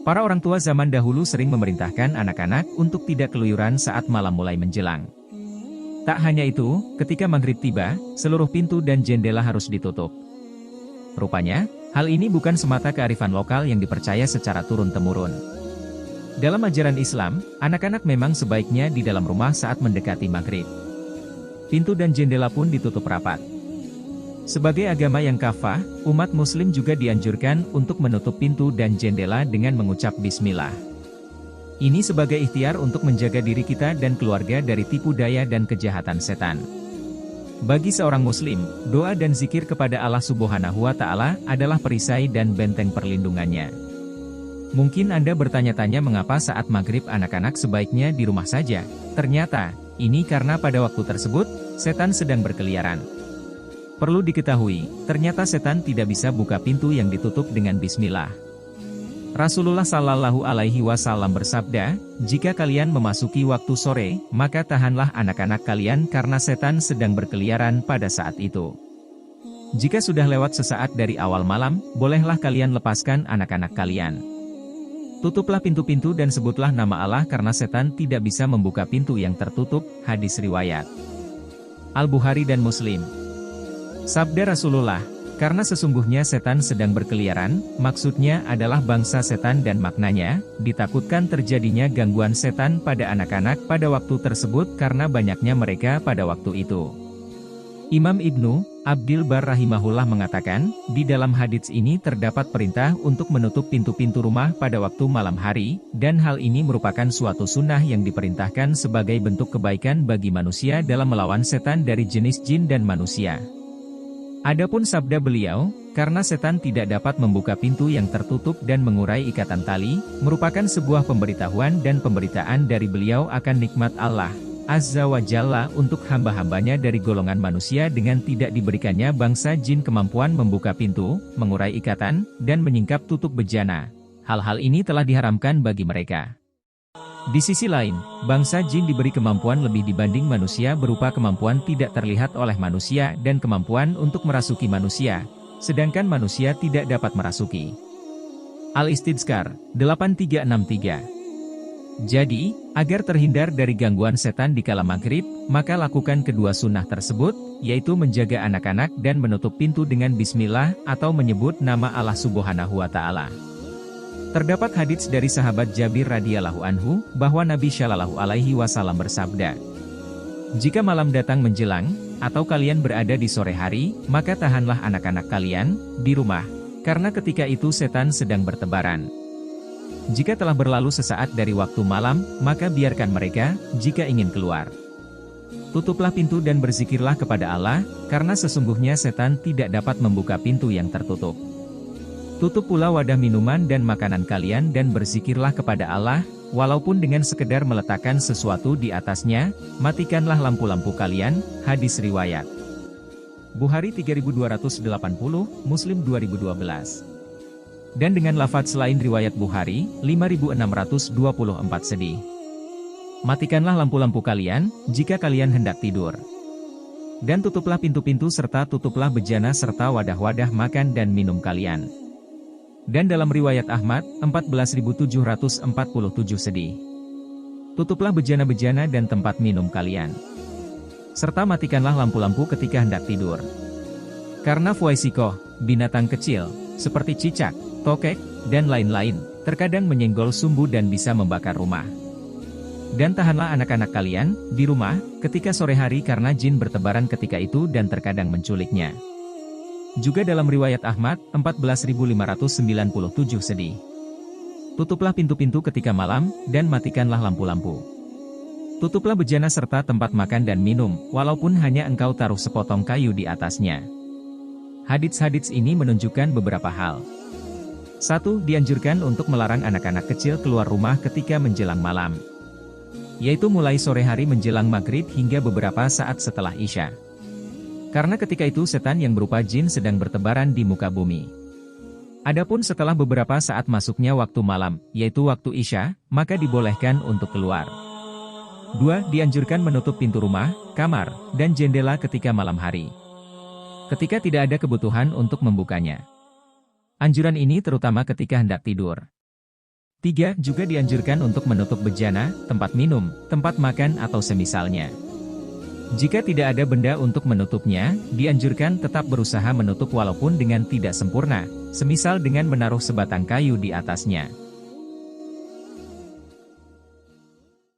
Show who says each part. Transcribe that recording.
Speaker 1: Para orang tua zaman dahulu sering memerintahkan anak-anak untuk tidak keluyuran saat malam mulai menjelang. Tak hanya itu, ketika maghrib tiba, seluruh pintu dan jendela harus ditutup. Rupanya, hal ini bukan semata kearifan lokal yang dipercaya secara turun-temurun. Dalam ajaran Islam, anak-anak memang sebaiknya di dalam rumah saat mendekati maghrib. Pintu dan jendela pun ditutup rapat. Sebagai agama yang kafah, umat muslim juga dianjurkan untuk menutup pintu dan jendela dengan mengucap bismillah. Ini sebagai ikhtiar untuk menjaga diri kita dan keluarga dari tipu daya dan kejahatan setan. Bagi seorang muslim, doa dan zikir kepada Allah Subhanahu wa Ta'ala adalah perisai dan benteng perlindungannya. Mungkin Anda bertanya-tanya mengapa saat maghrib anak-anak sebaiknya di rumah saja. Ternyata, ini karena pada waktu tersebut, setan sedang berkeliaran. Perlu diketahui, ternyata setan tidak bisa buka pintu yang ditutup dengan bismillah. Rasulullah Shallallahu Alaihi Wasallam bersabda, jika kalian memasuki waktu sore, maka tahanlah anak-anak kalian karena setan sedang berkeliaran pada saat itu. Jika sudah lewat sesaat dari awal malam, bolehlah kalian lepaskan anak-anak kalian. Tutuplah pintu-pintu dan sebutlah nama Allah karena setan tidak bisa membuka pintu yang tertutup. Hadis riwayat Al-Bukhari dan Muslim. Sabda Rasulullah, karena sesungguhnya setan sedang berkeliaran, maksudnya adalah bangsa setan dan maknanya, ditakutkan terjadinya gangguan setan pada anak-anak pada waktu tersebut karena banyaknya mereka pada waktu itu. Imam Ibnu Abdil Bar rahimahullah mengatakan, di dalam hadits ini terdapat perintah untuk menutup pintu-pintu rumah pada waktu malam hari, dan hal ini merupakan suatu sunnah yang diperintahkan sebagai bentuk kebaikan bagi manusia dalam melawan setan dari jenis jin dan manusia. Adapun sabda beliau, karena setan tidak dapat membuka pintu yang tertutup dan mengurai ikatan tali, merupakan sebuah pemberitahuan dan pemberitaan dari beliau akan nikmat Allah Azza wa Jalla untuk hamba-hambanya dari golongan manusia dengan tidak diberikannya bangsa jin kemampuan membuka pintu, mengurai ikatan, dan menyingkap tutup bejana. Hal-hal ini telah diharamkan bagi mereka. Di sisi lain, bangsa jin diberi kemampuan lebih dibanding manusia berupa kemampuan tidak terlihat oleh manusia dan kemampuan untuk merasuki manusia, sedangkan manusia tidak dapat merasuki. Al-Istidskar 8363. Jadi, agar terhindar dari gangguan setan di kala maghrib, maka lakukan kedua sunnah tersebut, yaitu menjaga anak-anak dan menutup pintu dengan bismillah atau menyebut nama Allah Subhanahu wa Ta'ala. Terdapat hadits dari sahabat Jabir radhiyallahu anhu, bahwa Nabi Shallallahu Alaihi Wasallam bersabda, jika malam datang menjelang, atau kalian berada di sore hari, maka tahanlah anak-anak kalian di rumah, karena ketika itu setan sedang bertebaran. Jika telah berlalu sesaat dari waktu malam, maka biarkan mereka, jika ingin keluar. Tutuplah pintu dan berzikirlah kepada Allah, karena sesungguhnya setan tidak dapat membuka pintu yang tertutup. Tutup pula wadah minuman dan makanan kalian dan berzikirlah kepada Allah, walaupun dengan sekedar meletakkan sesuatu di atasnya, matikanlah lampu-lampu kalian. Hadis riwayat Bukhari 3280, Muslim 2012. Dan dengan lafaz selain riwayat Bukhari, 5624 sedih. Matikanlah lampu-lampu kalian, jika kalian hendak tidur. Dan tutuplah pintu-pintu serta tutuplah bejana serta wadah-wadah makan dan minum kalian. Dan dalam riwayat Ahmad, 14747 sedih. Tutuplah bejana-bejana dan tempat minum kalian. Serta matikanlah lampu-lampu ketika hendak tidur. Karena fuaisikoh, binatang kecil, seperti cicak, tokek, dan lain-lain, terkadang menyenggol sumbu dan bisa membakar rumah. Dan tahanlah anak-anak kalian di rumah ketika sore hari karena jin bertebaran ketika itu dan terkadang menculiknya. Juga dalam riwayat Ahmad, 14597 sedih. Tutuplah pintu-pintu ketika malam, dan matikanlah lampu-lampu. Tutuplah bejana serta tempat makan dan minum, walaupun hanya engkau taruh sepotong kayu di atasnya. Hadits-hadits ini menunjukkan beberapa hal. 1. Dianjurkan untuk melarang anak-anak kecil keluar rumah ketika menjelang malam, yaitu mulai sore hari menjelang maghrib hingga beberapa saat setelah Isya. Karena ketika itu setan yang berupa jin sedang bertebaran di muka bumi. Adapun setelah beberapa saat masuknya waktu malam, yaitu waktu Isya, maka dibolehkan untuk keluar. 2. Dianjurkan menutup pintu rumah, kamar, dan jendela ketika malam hari, ketika tidak ada kebutuhan untuk membukanya. Anjuran ini terutama ketika hendak tidur. 3. Juga dianjurkan untuk menutup bejana, tempat minum, tempat makan atau semisalnya. Jika tidak ada benda untuk menutupnya, dianjurkan tetap berusaha menutup walaupun dengan tidak sempurna, semisal dengan menaruh sebatang kayu di atasnya.